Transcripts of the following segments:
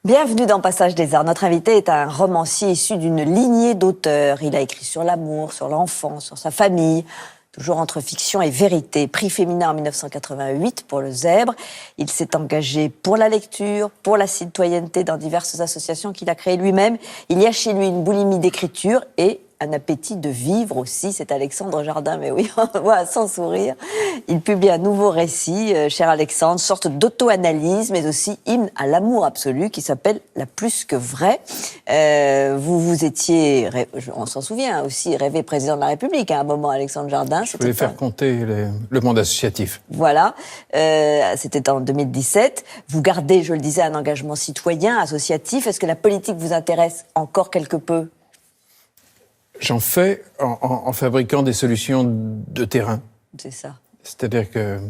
Bienvenue dans Passage des Arts. Notre invité est un romancier issu d'une lignée d'auteurs. Il a écrit sur l'amour, sur l'enfance, sur sa famille, toujours entre fiction et vérité. Prix féminin en 1988 pour Le Zèbre. Il s'est engagé pour la lecture, pour la citoyenneté dans diverses associations qu'il a créées lui-même. Il y a chez lui une boulimie d'écriture et un appétit de vivre aussi. C'est Alexandre Jardin, mais oui, on le voit sans sourire. Il publie un nouveau récit, cher Alexandre, sorte d'auto-analyse, mais aussi hymne à l'amour absolu, qui s'appelle La plus que vraie. Vous étiez, on s'en souvient aussi, rêvé président de la République à un moment, Alexandre Jardin. Je voulais faire compter le monde associatif. Voilà, c'était en 2017. Vous gardez, je le disais, un engagement citoyen, associatif. Est-ce que la politique vous intéresse encore quelque peu ? J'en fais en fabriquant des solutions de terrain. C'est ça. C'est-à-dire que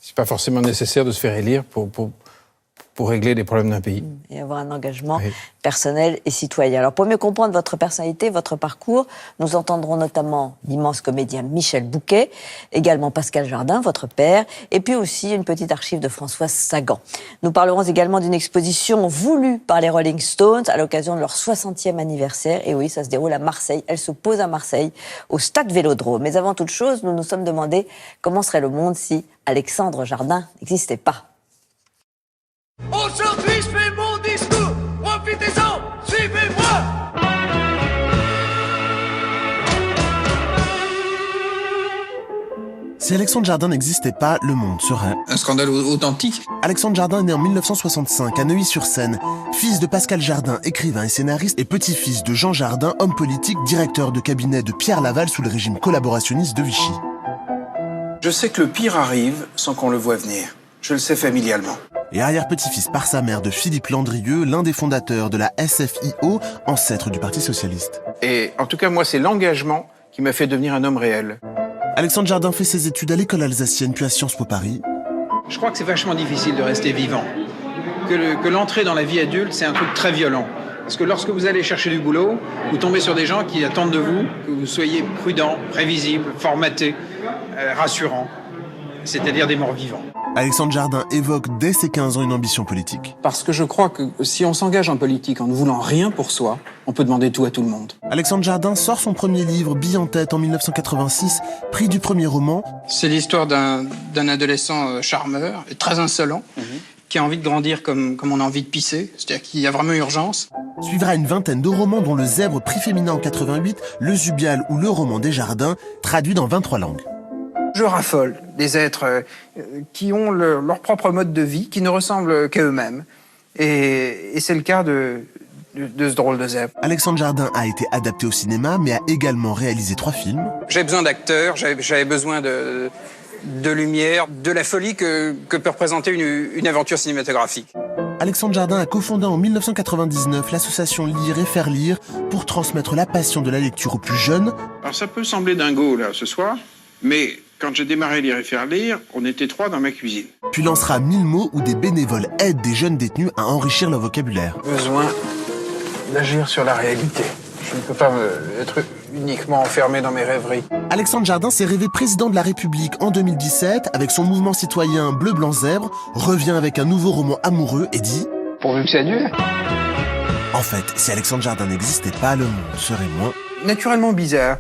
c'est pas forcément nécessaire de se faire élire pour régler les problèmes d'un pays. Et avoir un engagement personnel et citoyen. Alors, pour mieux comprendre votre personnalité, votre parcours, nous entendrons notamment l'immense comédien Michel Bouquet, également Pascal Jardin, votre père, et puis aussi une petite archive de Françoise Sagan. Nous parlerons également d'une exposition voulue par les Rolling Stones à l'occasion de leur 60e anniversaire. Et oui, ça se déroule à Marseille. Elle se pose à Marseille, au Stade Vélodrome. Mais avant toute chose, nous nous sommes demandé comment serait le monde si Alexandre Jardin n'existait pas. Aujourd'hui, je fais mon discours. Profitez-en, suivez-moi. Si Alexandre Jardin n'existait pas, le monde serait... un scandale authentique. Alexandre Jardin est né en 1965 à Neuilly-sur-Seine, fils de Pascal Jardin, écrivain et scénariste, et petit-fils de Jean Jardin, homme politique, directeur de cabinet de Pierre Laval sous le régime collaborationniste de Vichy. Je sais que le pire arrive sans qu'on le voie venir. Je le sais familialement. Et arrière-petit-fils par sa mère de Philippe Landrieux, l'un des fondateurs de la SFIO, ancêtre du Parti socialiste. Et en tout cas, moi, c'est l'engagement qui m'a fait devenir un homme réel. Alexandre Jardin fait ses études à l'école alsacienne puis à Sciences Po Paris. Je crois que c'est vachement difficile de rester vivant. Que l'entrée dans la vie adulte, c'est un truc très violent. Parce que lorsque vous allez chercher du boulot, vous tombez sur des gens qui attendent de vous que vous soyez prudent, prévisible, formaté, rassurant. C'est-à-dire des morts vivants. Alexandre Jardin évoque dès ses 15 ans une ambition politique. Parce que je crois que si on s'engage en politique en ne voulant rien pour soi, on peut demander tout à tout le monde. Alexandre Jardin sort son premier livre, Bille en tête, en 1986, prix du premier roman. C'est l'histoire d'un adolescent charmeur, et très insolent, qui a envie de grandir comme on a envie de pisser. C'est-à-dire qu'il y a vraiment urgence. Suivra une vingtaine de romans dont Le Zèbre, prix féminin en 88, Le Zubial ou Le Roman des Jardins, traduits dans 23 langues. Je raffole des êtres qui ont leur propre mode de vie, qui ne ressemblent qu'à eux-mêmes. Et c'est le cas de ce drôle de zèbre. Alexandre Jardin a été adapté au cinéma, mais a également réalisé 3 films. J'avais besoin d'acteurs, j'avais besoin de lumière, de la folie que peut représenter une aventure cinématographique. Alexandre Jardin a cofondé en 1999 l'association Lire et Faire Lire pour transmettre la passion de la lecture aux plus jeunes. Alors ça peut sembler dingo là ce soir, mais quand j'ai démarré Lire et Faire Lire, on était 3 dans ma cuisine. Puis lancera 1000 mots où des bénévoles aident des jeunes détenus à enrichir leur vocabulaire. Besoin d'agir sur la réalité. Je ne peux pas être uniquement enfermé dans mes rêveries. Alexandre Jardin s'est rêvé président de la République en 2017 avec son mouvement citoyen Bleu Blanc Zèbre, revient avec un nouveau roman amoureux et dit « Pourvu que ça dure ». En fait, si Alexandre Jardin n'existait pas, le monde serait moins... naturellement bizarre.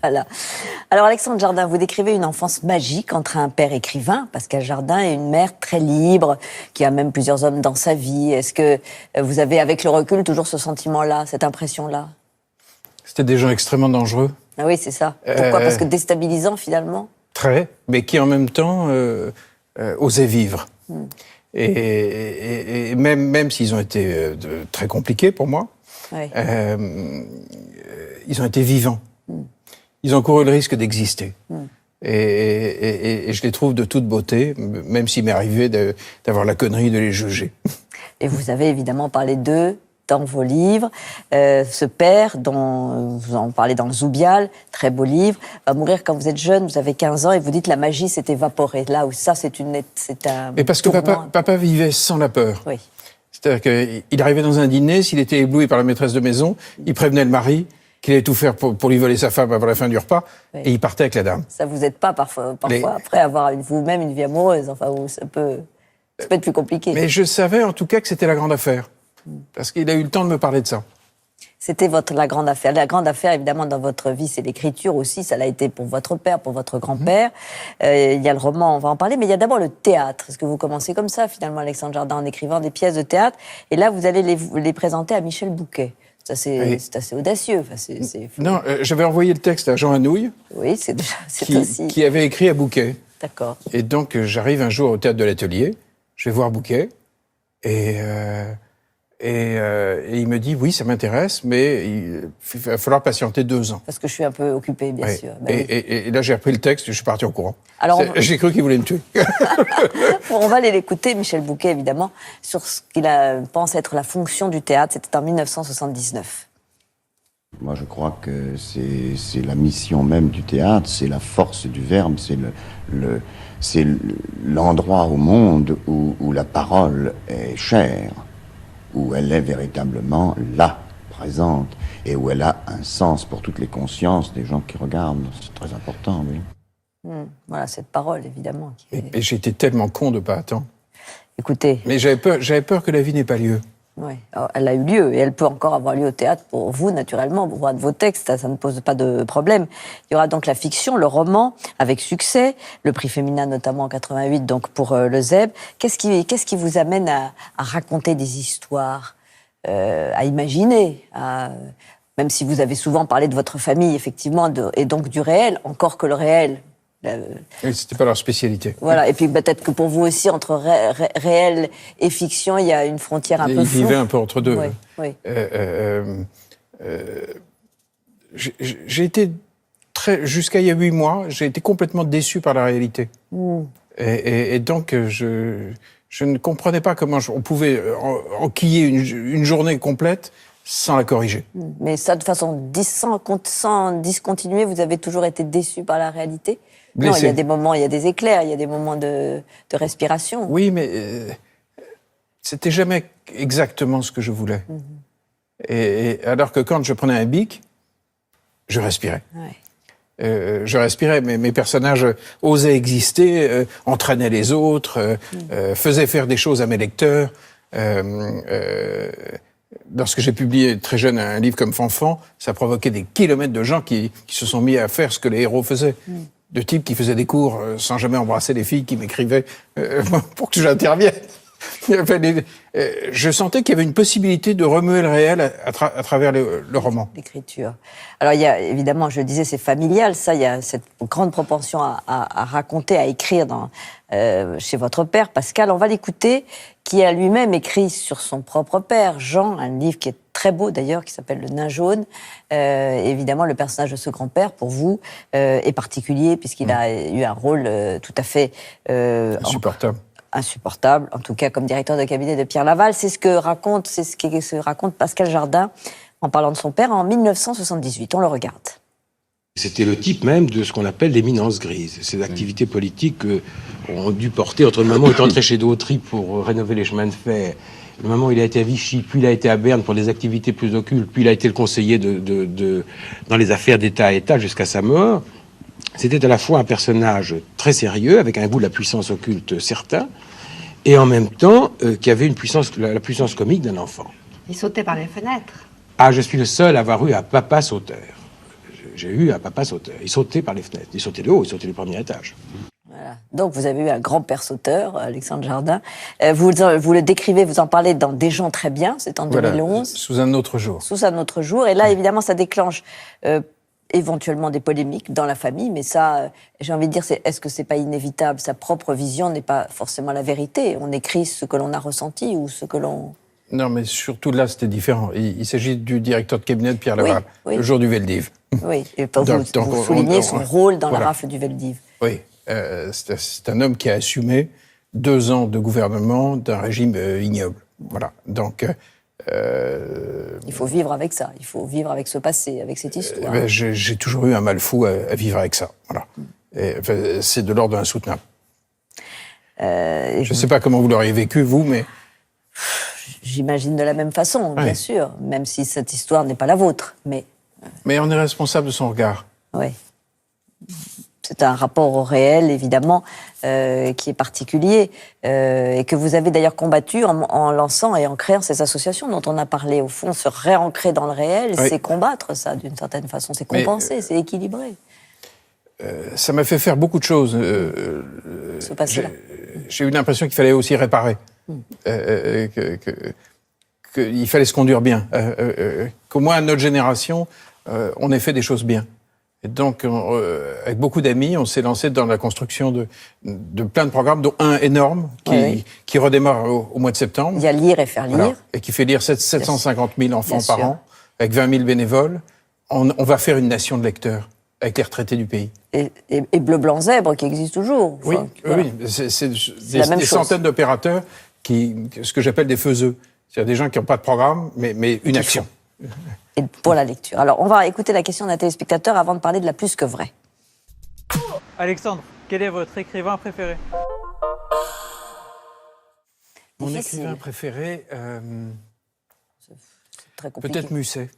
Voilà. Alors Alexandre Jardin, vous décrivez une enfance magique entre un père écrivain, Pascal Jardin, et une mère très libre, qui a même plusieurs hommes dans sa vie. Est-ce que vous avez, avec le recul, toujours ce sentiment-là, cette impression-là ? C'était des gens extrêmement dangereux. Ah oui, c'est ça. Pourquoi ? Parce que déstabilisant, finalement ? Très, mais qui en même temps osaient vivre. Et même s'ils ont été très compliqués pour moi, oui. Ils ont été vivants. Ils ont couru le risque d'exister. Et je les trouve de toute beauté, même s'il m'est arrivé d'avoir la connerie de les juger. Et vous avez évidemment parlé d'eux dans vos livres. Ce père, dont vous en parlez dans le Zubial, très beau livre, va mourir quand vous êtes jeune, vous avez 15 ans, et vous dites la magie s'est évaporée. Là où ça, c'est un... Mais parce que papa vivait sans la peur. Oui. C'est-à-dire qu'il arrivait dans un dîner, s'il était ébloui par la maîtresse de maison, il prévenait le mari qu'il allait tout faire pour lui voler sa femme avant la fin du repas, et il partait avec la dame. Ça vous aide pas parfois après avoir vous-même une vie amoureuse, enfin, où ça peut... Ça peut être plus compliqué. Mais je savais en tout cas que c'était la grande affaire. Parce qu'il a eu le temps de me parler de ça. C'était la grande affaire. La grande affaire, évidemment, dans votre vie, c'est l'écriture aussi. Ça l'a été pour votre père, pour votre grand-père. Il y a le roman, on va en parler, mais il y a d'abord le théâtre. Est-ce que vous commencez comme ça, finalement, Alexandre Jardin, en écrivant des pièces de théâtre? Et là, vous allez les présenter à Michel Bouquet. C'est assez audacieux. Enfin, Non, j'avais envoyé le texte à Jean Anouilh, oui, c'est aussi... qui avait écrit à Bouquet. D'accord. Et donc, j'arrive un jour au théâtre de l'Atelier, je vais voir Bouquet, et il me dit, oui, ça m'intéresse, mais il va falloir patienter 2 ans. Parce que je suis un peu occupé, bien sûr. Ben oui. Et là, j'ai repris le texte et je suis parti au courant. Alors, j'ai cru qu'il voulait me tuer. Bon, on va aller l'écouter, Michel Bouquet, évidemment, sur ce qu'il pense être la fonction du théâtre. C'était en 1979. Moi, je crois que c'est la mission même du théâtre, c'est la force du verbe, c'est l'endroit au monde où la parole est chère, où elle est véritablement là, présente, et où elle a un sens pour toutes les consciences des gens qui regardent. C'est très important, oui. Voilà, cette parole, évidemment. Et j'étais tellement con de pas attendre. Écoutez... Mais j'avais peur que la vie n'ait pas lieu. Oui, elle a eu lieu et elle peut encore avoir lieu au théâtre pour vous, naturellement, pour voir de vos textes, ça ne pose pas de problème. Il y aura donc la fiction, le roman, avec succès, le prix féminin notamment en 88, donc pour le ZEB. Qu'est-ce qui vous amène à raconter des histoires, à imaginer, même si vous avez souvent parlé de votre famille, effectivement, et donc du réel, encore que le réel... C'était pas leur spécialité. Voilà, et puis peut-être que pour vous aussi, entre réel et fiction, il y a une frontière un peu floue. Ils vivaient un peu entre deux. Oui. J'ai été jusqu'à il y a 8 mois, j'ai été complètement déçu par la réalité. Et donc, je ne comprenais pas comment on pouvait enquiller une journée complète sans la corriger. Mais ça, de façon sans discontinuer, vous avez toujours été déçu par la réalité? Blessé. Non, il y a des moments, il y a des éclairs, il y a des moments de respiration. Oui, mais c'était jamais exactement ce que je voulais. Et alors que quand je prenais un bic, je respirais. Ouais. Je respirais, mais mes personnages osaient exister, entraînaient les autres, faisaient faire des choses à mes lecteurs. Lorsque j'ai publié très jeune un livre comme Fanfan, ça provoquait des kilomètres de gens qui se sont mis à faire ce que les héros faisaient. De types qui faisaient des cours sans jamais embrasser les filles, qui m'écrivaient pour que j'intervienne. Je sentais qu'il y avait une possibilité de remuer le réel à travers le roman. L'écriture. Alors, il y a, évidemment, je le disais, c'est familial, ça, il y a cette grande propension à raconter, à écrire chez votre père, Pascal. On va l'écouter, qui a lui-même écrit sur son propre père, Jean, un livre qui est très beau d'ailleurs, qui s'appelle Le Nain jaune. Évidemment, le personnage de ce grand-père, pour vous, est particulier, puisqu'il a eu un rôle tout à fait... insupportable, en tout cas comme directeur de cabinet de Pierre Laval. C'est ce que raconte Pascal Jardin en parlant de son père en 1978. On le regarde. C'était le type même de ce qu'on appelle l'éminence grise. Ces activités politiques ont dû porter, entre le moment où il est entré chez Dautry pour rénover les chemins de fer, le moment où il a été à Vichy, puis il a été à Berne pour des activités plus occultes, puis il a été le conseiller dans les affaires d'État à État jusqu'à sa mort. C'était à la fois un personnage très sérieux, avec un goût de la puissance occulte certain, et en même temps qui avait la puissance comique d'un enfant. Il sautait par les fenêtres. Ah, je suis le seul à avoir eu un papa sauteur. J'ai eu un papa sauteur. Il sautait par les fenêtres. Il sautait de haut, il sautait du premier étage. Voilà. Donc vous avez eu un grand-père sauteur, Alexandre Jardin. Vous le décrivez, vous en parlez dans Des gens très bien, c'est en 2011. Voilà, sous un autre jour. Sous un autre jour. Et là, évidemment, ça déclenche éventuellement des polémiques dans la famille, mais ça, j'ai envie de dire, est-ce que c'est pas inévitable? Sa propre vision n'est pas forcément la vérité. On écrit ce que l'on a ressenti ou ce que l'on... Non, mais surtout là, c'était différent. Il s'agit du directeur de cabinet de Pierre Laval, le jour du Veldiv. Oui, et vous soulignez son rôle dans la rafle du Veldiv. Oui, c'est un homme qui a assumé 2 ans de gouvernement d'un régime ignoble. Voilà, donc... il faut vivre avec ça, il faut vivre avec ce passé, avec cette histoire. J'ai toujours eu un mal fou à vivre avec ça. Voilà. C'est de l'ordre insoutenable. Je ne sais pas comment vous l'auriez vécu, vous, mais... J'imagine de la même façon, bien sûr, même si cette histoire n'est pas la vôtre. Mais on est responsable de son regard. Oui. c'est un rapport au réel, évidemment, qui est particulier, et que vous avez d'ailleurs combattu en lançant et en créant ces associations dont on a parlé. Au fond, se réancrer dans le réel, Oui. c'est combattre ça, d'une certaine façon. C'est compenser, c'est équilibrer. Ça m'a fait faire beaucoup de choses. Ce passé-là. J'ai eu l'impression qu'il fallait aussi réparer. Qu'il fallait se conduire bien. Qu'au moins, à notre génération, on ait fait des choses bien. Et donc, avec beaucoup d'amis, on s'est lancé dans la construction de plein de programmes, dont un énorme qui redémarre au mois de septembre. Il y a Lire et faire lire. Voilà, et qui fait lire 750 000 enfants Bien par sûr. an, avec 20 000 bénévoles. On va faire une nation de lecteurs, avec les retraités du pays. Et Bleu, Blanc, Zèbre, qui existe toujours. Oui, Enfin, voilà. oui, c'est la même des chose. centaines d'opérateurs, ce que j'appelle des faiseux. C'est-à-dire des gens qui n'ont pas de programme, mais une action. Et pour la lecture. Alors, on va écouter la question d'un téléspectateur avant de parler de la plus que vraie. Alexandre, quel est votre écrivain préféré? Mon Difficile. écrivain préféré, C'est très compliqué. peut-être Musset.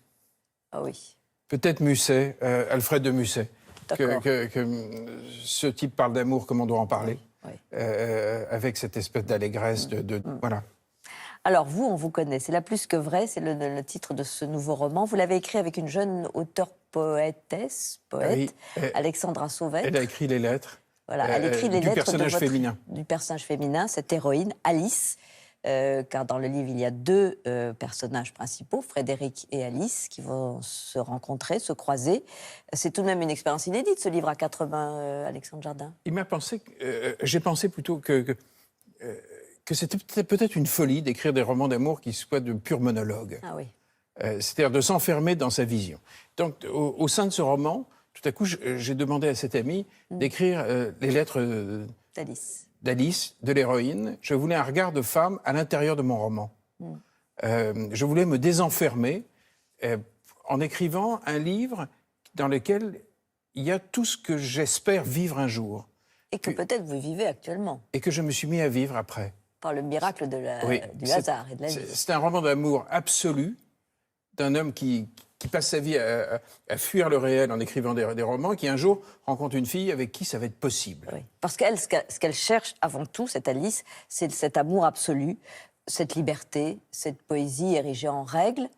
Ah oui. Peut-être Musset, Alfred de Musset. D'accord. Que ce type parle d'amour comme on doit en parler, Oui. avec cette espèce d'allégresse, voilà. Alors, vous, on vous connaît. C'est la plus que vraie. C'est le titre de ce nouveau roman. Vous l'avez écrit avec une jeune auteure poète, Oui, Alexandra Sauvette. Elle a écrit les lettres. Voilà, elle écrit les du lettres personnage féminin. du personnage féminin, cette héroïne, Alice. Car dans le livre, il y a deux personnages principaux, Frédéric et Alice, qui vont se rencontrer, se croiser. C'est tout de même une expérience inédite, ce livre à 80, Alexandre Jardin. J'ai pensé plutôt que c'était peut-être une folie d'écrire des romans d'amour qui soient de purs monologues. Ah oui. C'est-à-dire de s'enfermer dans sa vision. Donc, au sein de ce roman, tout à coup, j'ai demandé à cet ami d'écrire les lettres d'Alice, de l'héroïne. Je voulais un regard de femme à l'intérieur de mon roman. Je voulais me désenfermer en écrivant un livre dans lequel il y a tout ce que j'espère vivre un jour. Et que peut-être vous vivez actuellement. Et que je me suis mis à vivre après. Par le miracle du hasard et de la vie. C'est un roman d'amour absolu d'un homme qui passe sa vie à fuir le réel en écrivant des romans, qui un jour rencontre une fille avec qui ça va être possible. Oui. Parce qu'elle, ce qu'elle cherche avant tout, cette Alice, c'est cet amour absolu, cette liberté, cette poésie érigée en règle,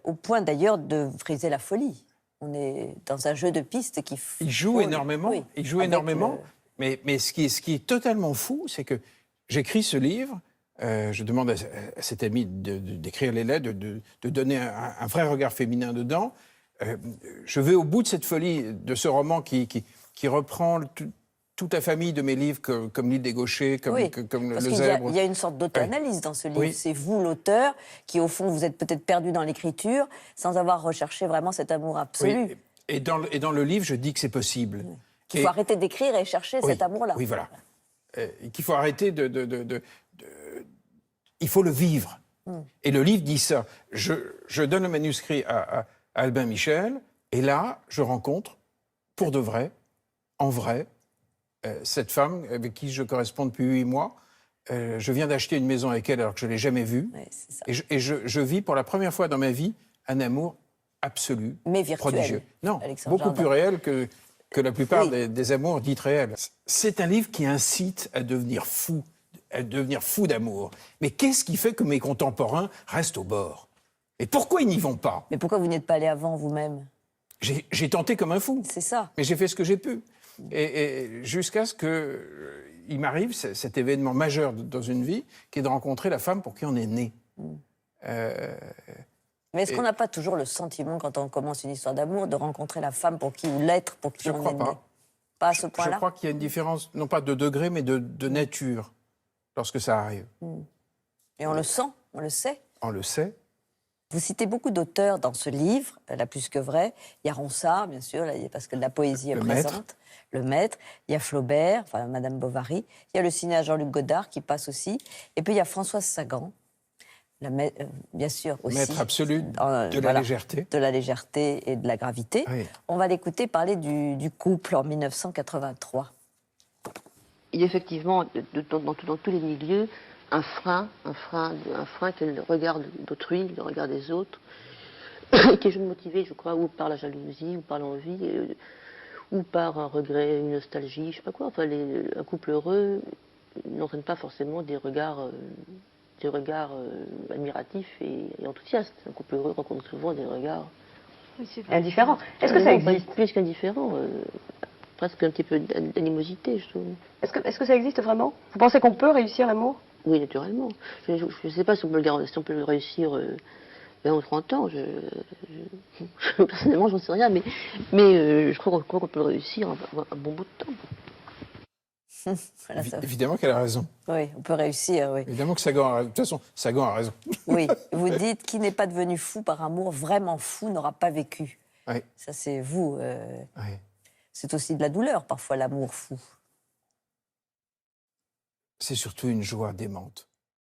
au point d'ailleurs de briser la folie. On est dans un jeu de pistes qui... Il joue énormément, mais ce qui est totalement fou, c'est que j'écris ce livre, je demande à cet ami d'écrire les lettres, de donner un vrai regard féminin dedans. Je vais au bout de cette folie de ce roman qui reprend toute la famille de mes livres, comme L'île des Gauchers, comme Le Zèbre. Il y a une sorte d'auto-analyse dans ce livre. Oui. C'est vous, l'auteur, qui au fond, vous êtes peut-être perdu dans l'écriture, sans avoir recherché vraiment cet amour absolu. Oui. Et dans le livre, je dis que c'est possible. Oui. Qu'il faut arrêter d'écrire et chercher cet amour-là. Oui, voilà. Qu'il faut arrêter il faut le vivre. Et le livre dit ça. Je donne le manuscrit à Albin Michel, et là, je rencontre, pour de vrai, en vrai, cette femme avec qui je corresponds depuis 8 mois. Je viens d'acheter une maison avec elle alors que je ne l'ai jamais vue. Oui, c'est ça. Et je vis pour la première fois dans ma vie un amour absolu, mais virtuel, prodigieux. Non, Alexandre beaucoup Jardin. plus réel que la plupart des amours dites réels. C'est un livre qui incite à devenir fou d'amour. Mais qu'est-ce qui fait que mes contemporains restent au bord? Et pourquoi ils n'y vont pas? Mais pourquoi vous n'êtes pas allé avant vous-même? J'ai tenté comme un fou. C'est ça. Mais j'ai fait ce que j'ai pu. Et jusqu'à ce qu'il m'arrive cet événement majeur dans une vie, qui est de rencontrer la femme pour qui on est né. Mais est-ce qu'on n'a pas toujours le sentiment, quand on commence une histoire d'amour, de rencontrer la femme pour qui, ou l'être pour qui on est né? Pas à ce point-là? Je crois qu'il y a une différence, non pas de degré, mais de nature, lorsque ça arrive. Et on le sent, on le sait. On le sait. Vous citez beaucoup d'auteurs dans ce livre, La plus que vraie. Il y a Ronsard, bien sûr, parce que la poésie est présente. Le Maître. Il y a Flaubert, enfin Madame Bovary. Il y a le cinéaste Jean-Luc Godard qui passe aussi. Et puis il y a Françoise Sagan, bien sûr aussi. Maître absolu de la légèreté. De la légèreté et de la gravité. Oui. On va l'écouter parler du couple en 1983. Il y a effectivement, dans tous les milieux, un frein qui est le regard d'autrui, le regard des autres, qui est motivé, je crois, ou par la jalousie, ou par l'envie, ou par un regret, une nostalgie, je sais pas quoi. Enfin, un couple heureux n'entraîne pas forcément des regards admiratifs et enthousiastes. Un couple heureux rencontre souvent des regards Indifférent. Est-ce que ça existe? Plus qu'indifférent, presque un petit peu d'animosité, je trouve. Est-ce que ça existe vraiment? Vous pensez qu'on peut réussir l'amour? Oui, naturellement. Je ne sais pas si on peut le réussir 20 ou 30 ans. Personnellement, j'en sais rien, mais je crois qu'on peut le réussir un bon bout de temps. Voilà, ça. Évidemment qu'elle a raison. Oui, on peut réussir, oui. Évidemment que Sagan a raison. De toute façon, Sagan a raison. Oui, vous dites qui n'est pas devenu fou par amour, vraiment fou, n'aura pas vécu. Oui. Ça, c'est vous. Oui. C'est aussi de la douleur, parfois, l'amour fou. C'est surtout une joie démente.